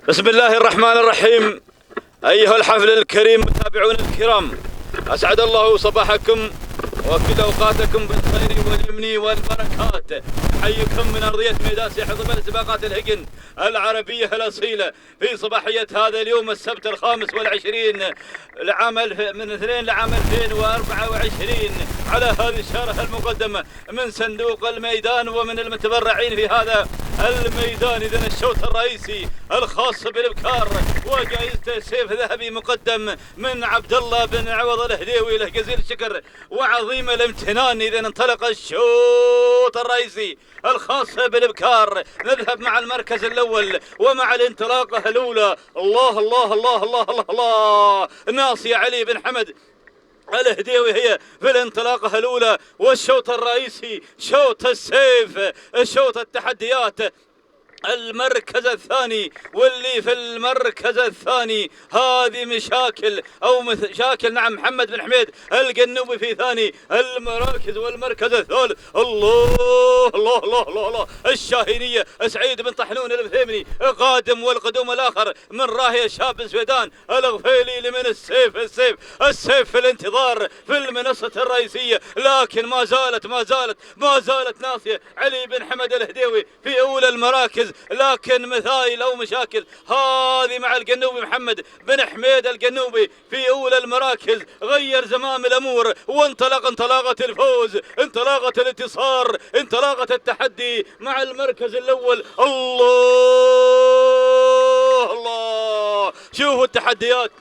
بسم الله الرحمن الرحيم. أيها الحفل الكريم متابعون الكرام، أسعد الله صباحكم وكل أوقاتكم بالخير واليمن والبركات. حيكم من أرضية ميدان سيح ضمن سباقات الهجن العربية الأصيلة في صباحية هذا اليوم السبت 25 من 2 لعام 2024 على هذه الشارة المقدمة من صندوق الميدان ومن المتبرعين في هذا الميدان. إذن الشوط الرئيسي الخاص بالابكار وجائزة سيف ذهبي مقدم من عبد الله بن عوض الهديوي، له جزيل الشكر وعظيم الامتنان. إذن انطلق الشوط الرئيسي الخاص بالابكار، نذهب مع المركز الاول ومع الانطلاقه الاولى. الله الله الله الله الله الله، ناصية علي بن حمد الهديوي هي في الانطلاقه الاولى. والشوط الرئيسي شوط السيف، شوط التحديات، المركز الثاني. واللي في المركز الثاني هذه مشاكل نعم محمد بن حميد القنوبي في ثاني المراكز. والمركز الثالث الله الله الله الله, الله الشاهينية سعيد بن طحنون البثيمني قادم، والقدوم الآخر من راهية شاب السويدان الغفيلي لمن السيف في الانتظار في المنصة الرئيسية. لكن ما زالت ناصية علي بن حمد الهديوي في أولى المراكز. لكن مثايل أو مشاكل هذه مع القنوبي محمد بن حميد القنوبي في أولى المراكز، غير زمام الأمور وانطلق انطلاقة الفوز، انطلاقة الانتصار، انطلاقة التحدي مع المركز الأول. الله الله، شوفوا التحديات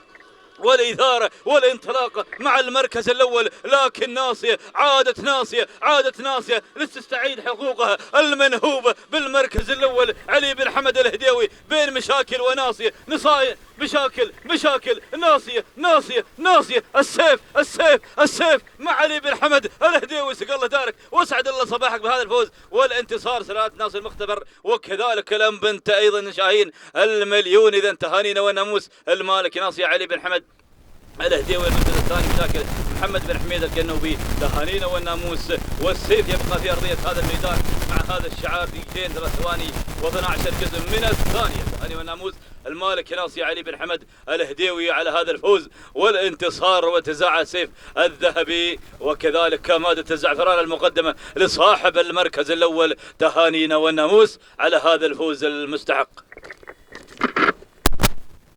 والإثارة والانطلاقة مع المركز الأول. لكن عادت ناصية لتستعيد حقوقها المنهوبة بالمركز الأول. علي بن حمد الهديوي بين مشاكل وناصية، مشاكل ناصية السيف مع علي بن حمد الهديوي. سق الله دارك واسعد الله صباحك بهذا الفوز والانتصار سرعة ناصر المختبر، وكذلك الأم بنت أيضا شاهين المليون. إذا تهانينا وناموس المالك ناصية علي بن حمد الهديوي. المركز الثاني مشاكل محمد بن حميد القنوبي، تهانينا والناموس. والسيف يبقى في أرضية هذا الميدان مع هذا الشعار دقيقتين 3 ثواني و12 جزء من الثانية. تهاني والناموس المالك ناصية علي بن حمد الهديوي على هذا الفوز والانتصار وتزاع السيف الذهبي، وكذلك مادة الزعفران المقدمة لصاحب المركز الأول. تهانينا والناموس على هذا الفوز المستحق.